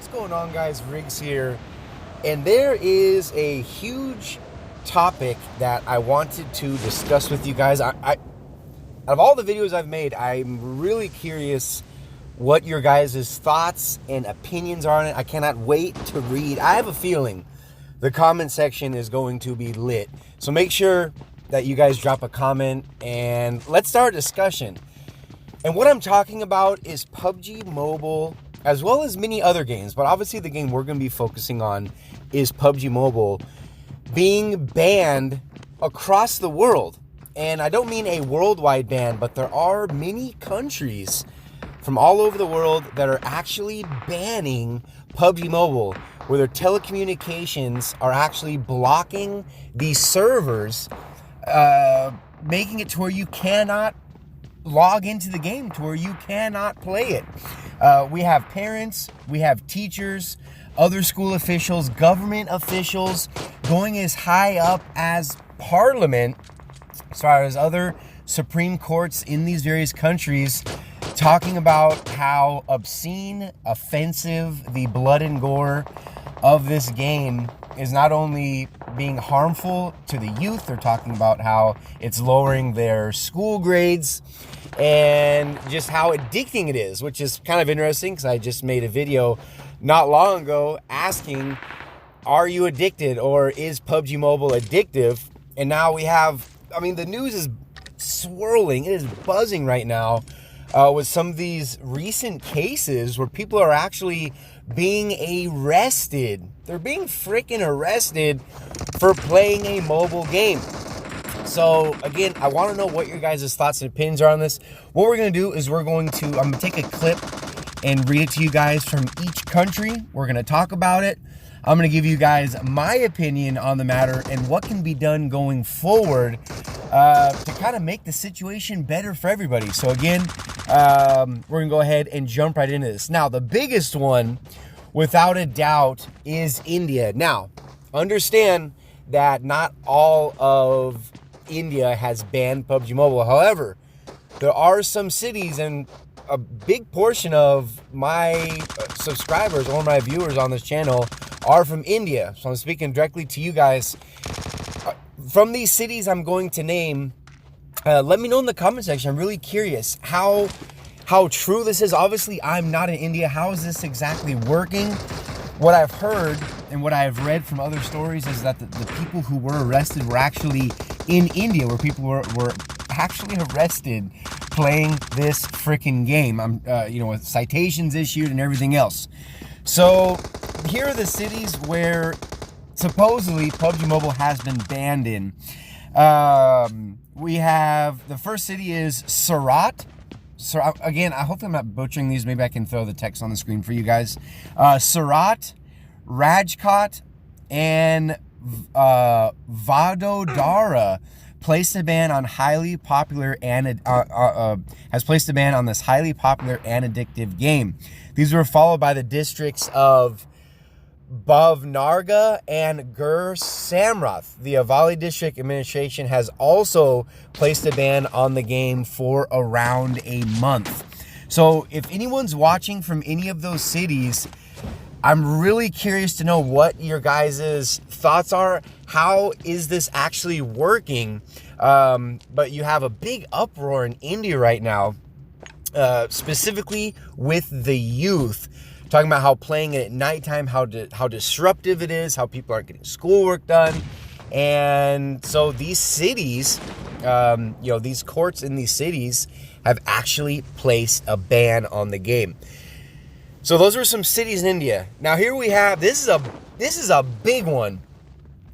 What's going on, guys? Riggs here, and there is a huge topic that I wanted to discuss with you guys. Out of all the videos I've made, I'm really curious what your guys' thoughts and opinions are on it. I cannot wait to read. I have a feeling the comment section is going to be lit, so make sure that you guys drop a comment and let's start a discussion. And what I'm talking about is PUBG Mobile, as well as many other games, but obviously the game we're going to be focusing on is PUBG Mobile being banned across the world. And I don't mean a worldwide ban, but there are many countries from all over the world that are actually banning PUBG Mobile, where their telecommunications are actually blocking these servers, making it to where you cannot log into the game, to where you cannot play it. We have parents, we have teachers, other school officials, government officials, going as high up as Parliament, as far as other Supreme Courts in these various countries, talking about how obscene, offensive the blood and gore of this game is. Not only being harmful to the youth, they're talking about how it's lowering their school grades and just how addicting it is, which is kind of interesting because I just made a video not long ago asking, are you addicted, or is PUBG Mobile addictive? And now we have, the news is swirling, it is buzzing right now with some of these recent cases where people are actually being arrested. They're being freaking arrested for playing a mobile game. So again, I want to know what your guys' thoughts and opinions are on this. What we're going to do is I'm going to take a clip and read it to you guys from each country. We're going to talk about it. I'm going to give you guys my opinion on the matter and what can be done going forward to kind of make the situation better for everybody. So again, we're going to go ahead and jump right into this. Now, the biggest one, without a doubt, is India. Now, understand that not all of India has banned PUBG Mobile. However, there are some cities, and a big portion of my subscribers or my viewers on this channel are from India. So I'm speaking directly to you guys. From these cities I'm going to name, let me know in the comment section. I'm really curious how true this is. Obviously, I'm not in India. How is this exactly working? What I've heard and what I've read from other stories is that the people who were arrested were actually in India, where people were actually arrested playing this freaking game. With citations issued and everything else. So here are the cities where supposedly PUBG Mobile has been banned in. We have, the first city is Surat. So again, I hope I'm not butchering these. Maybe I can throw the text on the screen for you guys. Surat, Rajkot, and Vadodara placed a ban on highly popular and has placed a ban on this highly popular and addictive game. These were followed by the districts of Bhavnarga and Gur Samrath. The Avali District Administration has also placed a ban on the game for around a month. So if anyone's watching from any of those cities, I'm really curious to know what your guys' thoughts are. How is this actually working? But you have a big uproar in India right now, specifically with the youth, talking about how playing it at nighttime, how disruptive it is, how people aren't getting schoolwork done. And so these cities, these courts in these cities have actually placed a ban on the game. So those are some cities in India. Now here we have, this is a big one.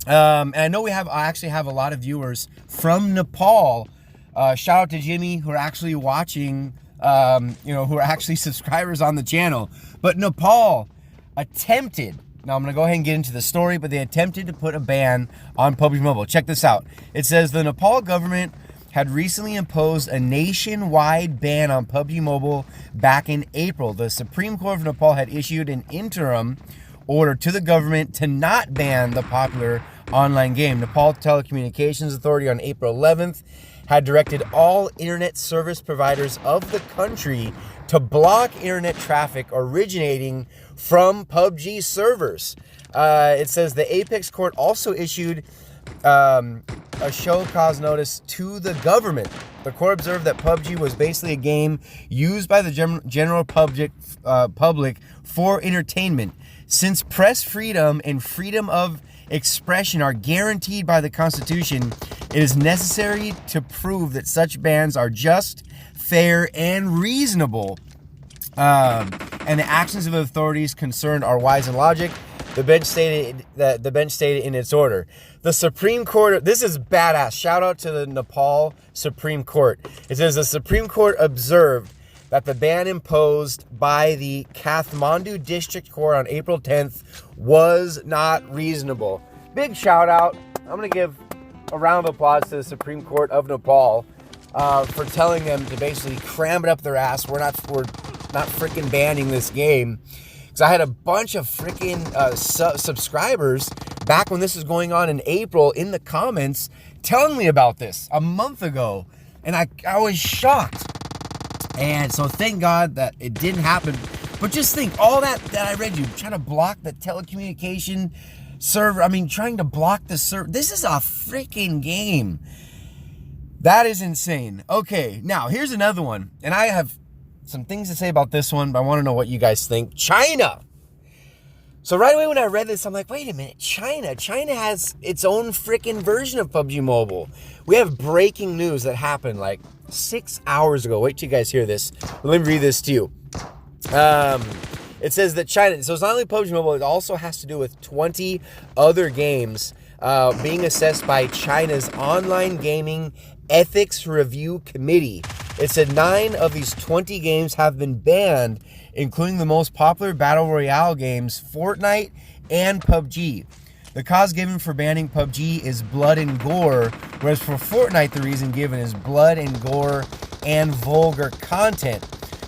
And I know I actually have a lot of viewers from Nepal. Shout out to Jimmy, who are actually watching, who are actually subscribers on the channel. But Nepal attempted, now I'm going to go ahead and get into the story, but they attempted to put a ban on PUBG Mobile. Check this out. It says the Nepal government had recently imposed a nationwide ban on PUBG Mobile back in April. The Supreme Court of Nepal had issued an interim order to the government to not ban the popular online game. Nepal Telecommunications Authority on April 11th had directed all internet service providers of the country to block internet traffic originating from PUBG servers. It says the Apex court also issued a show cause notice to the government. The court observed that PUBG was basically a game used by the general public for entertainment. Since press freedom and freedom of expression are guaranteed by the Constitution, it is necessary to prove that such bans are just, fair, and reasonable, and the actions of the authorities concerned are wise and logic. The bench stated in its order. The Supreme Court, this is badass. Shout out to the Nepal Supreme Court. It says the Supreme Court observed that the ban imposed by the Kathmandu District Court on April 10th was not reasonable. Big shout out. I'm going to give a round of applause to the Supreme Court of Nepal for telling them to basically cram it up their ass. We're not freaking banning this game. Because I had a bunch of freaking subscribers back when this was going on in April in the comments telling me about this a month ago. And I was shocked. And so thank God that it didn't happen. But just think, all that I read you, trying to block the telecommunication server. I mean, trying to block the server. This is a freaking game. That is insane. Okay, now here's another one. And I have some things to say about this one, but I want to know what you guys think. China. So right away when I read this, I'm like, wait a minute, China has its own freaking version of PUBG Mobile. We have breaking news that happened like 6 hours ago. Wait till you guys hear this. Let me read this to you. It says that China, so it's not only PUBG Mobile, it also has to do with 20 other games being assessed by China's Online Gaming Ethics Review Committee. It said 9 of these 20 games have been banned, including the most popular Battle Royale games, Fortnite and PUBG. The cause given for banning PUBG is blood and gore, whereas for Fortnite, the reason given is blood and gore and vulgar content.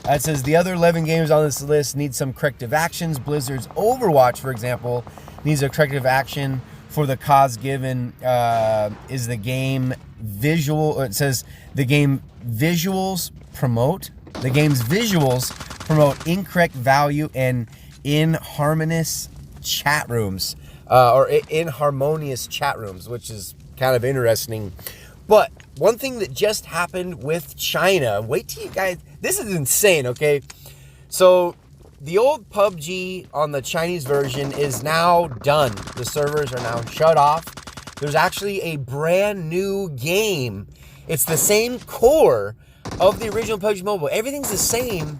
It says the other 11 games on this list need some corrective actions. Blizzard's Overwatch, for example, needs a corrective action for the cause given is the game visual. It says the game's visuals promote incorrect value and inharmonious chat rooms, which is kind of interesting. But one thing that just happened with China, wait till you guys, this is insane, okay? So the old PUBG on the Chinese version is now done. The servers are now shut off. There's actually a brand new game. It's the same core of the original PUBG Mobile. Everything's the same,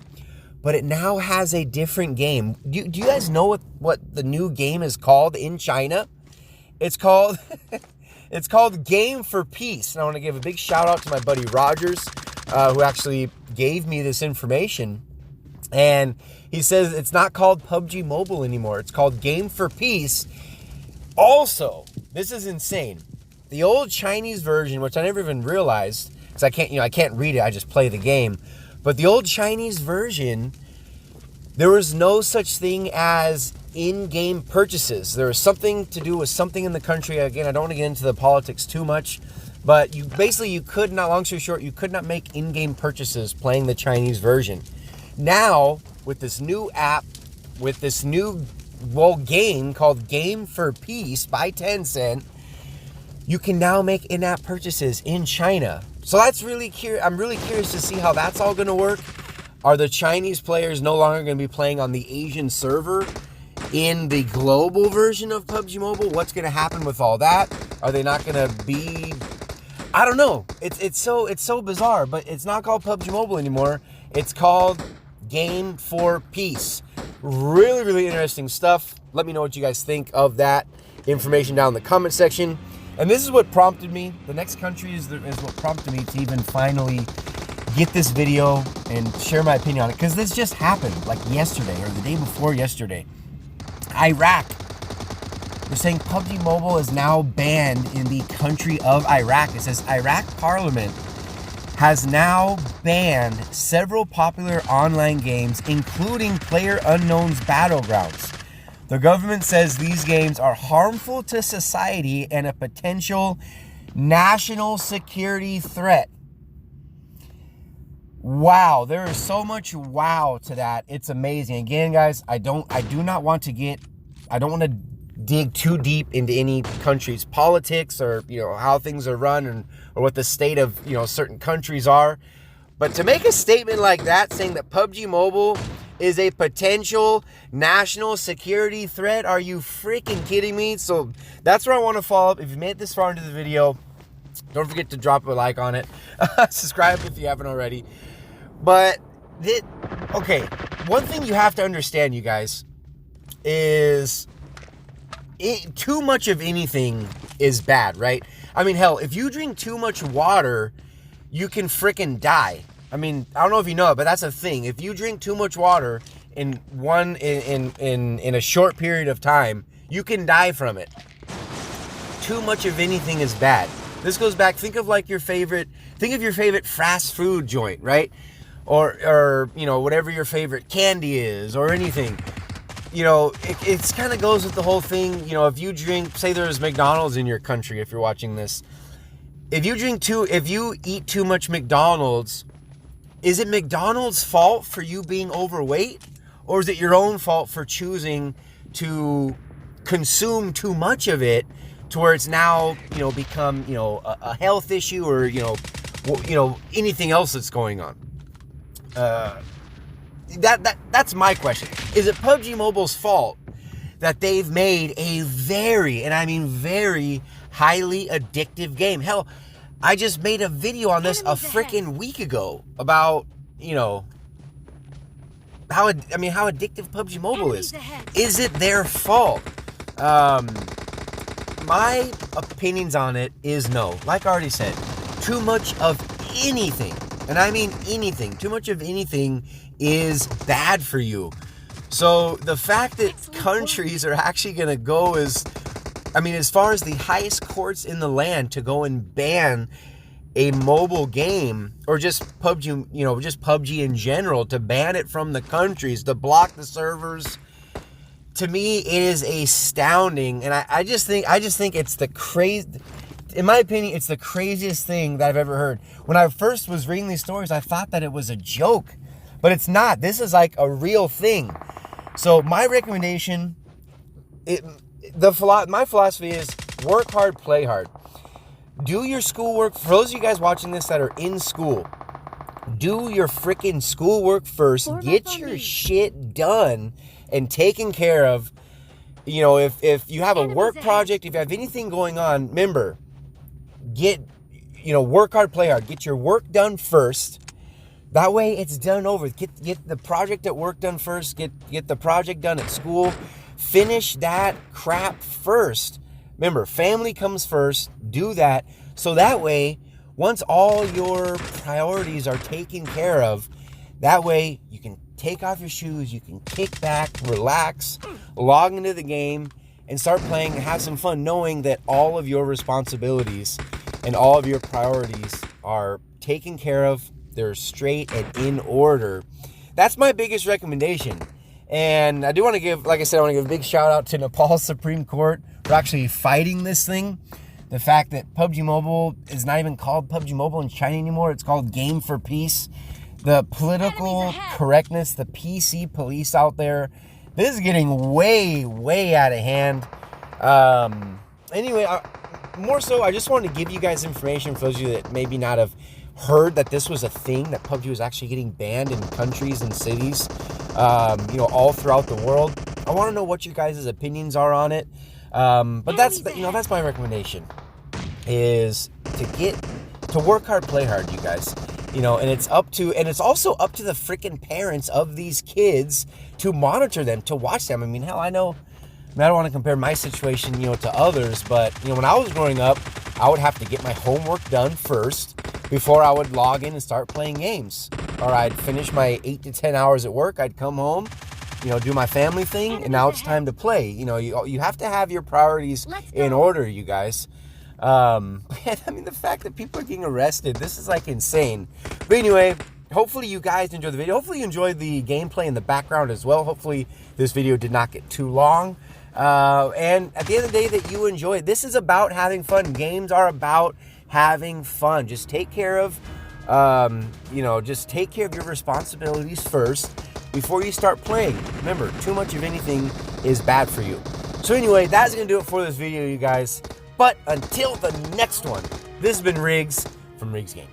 but it now has a different game. Do you guys know what the new game is called in China? It's called it's called Game for Peace. And I want to give a big shout out to my buddy Rogers, who actually gave me this information. And he says it's not called PUBG Mobile anymore. It's called Game for Peace. Also, this is insane. The old Chinese version, which I never even realized, because I can't read it, I just play the game. But the old Chinese version, there was no such thing as in-game purchases. There was something to do with something in the country. Again, I don't want to get into the politics too much, but you could not, long story short, you could not make in-game purchases playing the Chinese version. Now, with this new app, with this new game called Game for Peace by Tencent, you can now make in-app purchases in China. So that's really curious. I'm really curious to see how that's all going to work. Are the Chinese players no longer going to be playing on the Asian server in the global version of PUBG Mobile? What's going to happen with all that? Are they not going to be? I don't know. It's so bizarre. But it's not called PUBG Mobile anymore. It's called Game for Peace. Really, really interesting stuff. Let me know what you guys think of that information down in the comment section. And this is what prompted me. The next country is what prompted me to even finally get this video and share my opinion on it. Because this just happened like yesterday or the day before yesterday. Iraq. They're saying PUBG Mobile is now banned in the country of Iraq. It says Iraq Parliament has now banned several popular online games, including PlayerUnknown's Battlegrounds. The government says these games are harmful to society and a potential national security threat. wow, there is so much wow to that. It's amazing. Again, guys, I don't want to dig too deep into any country's politics or, you know, how things are run and or what the state of, you know, certain countries are. But to make a statement like that, saying that PUBG Mobile is a potential national security threat, are you freaking kidding me? So that's where I want to follow up. If you made it this far into the video, don't forget to drop a like on it. Subscribe if you haven't already. But, okay, one thing you have to understand, you guys, is too much of anything is bad, right? I mean, hell, if you drink too much water, you can freaking die. I mean, I don't know if you know it, but that's a thing. If you drink too much water in a short period of time, you can die from it. Too much of anything is bad. This goes back, think of your favorite fast food joint, right? Or you know, whatever your favorite candy is or anything. You know, it kind of goes with the whole thing. You know, if you drink, say there's McDonald's in your country, if you're watching this, if you eat too much McDonald's, is it McDonald's fault for you being overweight? Or is it your own fault for choosing to consume too much of it to where it's now, you know, become, you know, a health issue or, you know, anything else that's going on? That's my question. Is it PUBG Mobile's fault that they've made a very, and I mean very, highly addictive game? Hell, I just made a video on this a freaking week ago about, you know, how addictive PUBG Mobile is. Is it their fault? My opinions on it is no. Like I already said, too much of anything, and I mean anything, too much of anything is bad for you. So the fact that countries are actually going to go as far as the highest courts in the land to go and ban a mobile game, or just PUBG, you know, just PUBG in general, to ban it from the countries, to block the servers, to me, it is astounding. And I just think it's in my opinion, it's the craziest thing that I've ever heard. When I first was reading these stories, I thought that it was a joke, but it's not. This is like a real thing. So my recommendation, my philosophy is work hard, play hard. Do your schoolwork. For those of you guys watching this that are in school, do your freaking schoolwork first. Get your shit done and taken care of. You know, if you have a work project, if you have anything going on, remember, work hard, play hard. Get your work done first. That way it's done over. Get the project at work done first. Get the project done at school. Finish that crap first. Remember, family comes first. Do that. So that way, once all your priorities are taken care of, that way you can take off your shoes, you can kick back, relax, log into the game, and start playing and have some fun, knowing that all of your responsibilities and all of your priorities are taken care of. They're straight and in order. That's my biggest recommendation. And I do want to give, like I said, I want to give a big shout out to Nepal Supreme Court for actually fighting this thing. The fact that PUBG Mobile is not even called PUBG Mobile in China anymore. It's called Game for Peace. The political correctness, the PC police out there, this is getting way, way out of hand. Anyway, more so, I just wanted to give you guys information for those of you that maybe not have heard that this was a thing, that PUBG was actually getting banned in countries and cities, all throughout the world. I want to know what you guys' opinions are on it. But that's my recommendation, is to work hard, play hard, you guys. And it's also up to the freaking parents of these kids to monitor them, to watch them. I mean, hell, I don't want to compare my situation, to others, but, when I was growing up, I would have to get my homework done first before I would log in and start playing games. Or I'd finish my 8 to 10 hours at work, I'd come home, do my family thing, and now it's time to play. You have to have your priorities in order, you guys. The fact that people are getting arrested, this is like insane. But anyway, hopefully you guys enjoyed the video. Hopefully you enjoyed the gameplay in the background as well. Hopefully this video did not get too long. And at the end of the day, that you enjoy it. This is about having fun. Games are about having fun. Just take care of You know, just take care of your responsibilities first before you start playing. Remember, too much of anything is bad for you. So anyway, that's going to do it for this video, you guys. But until the next one, this has been Riggs from Riggs Gaming.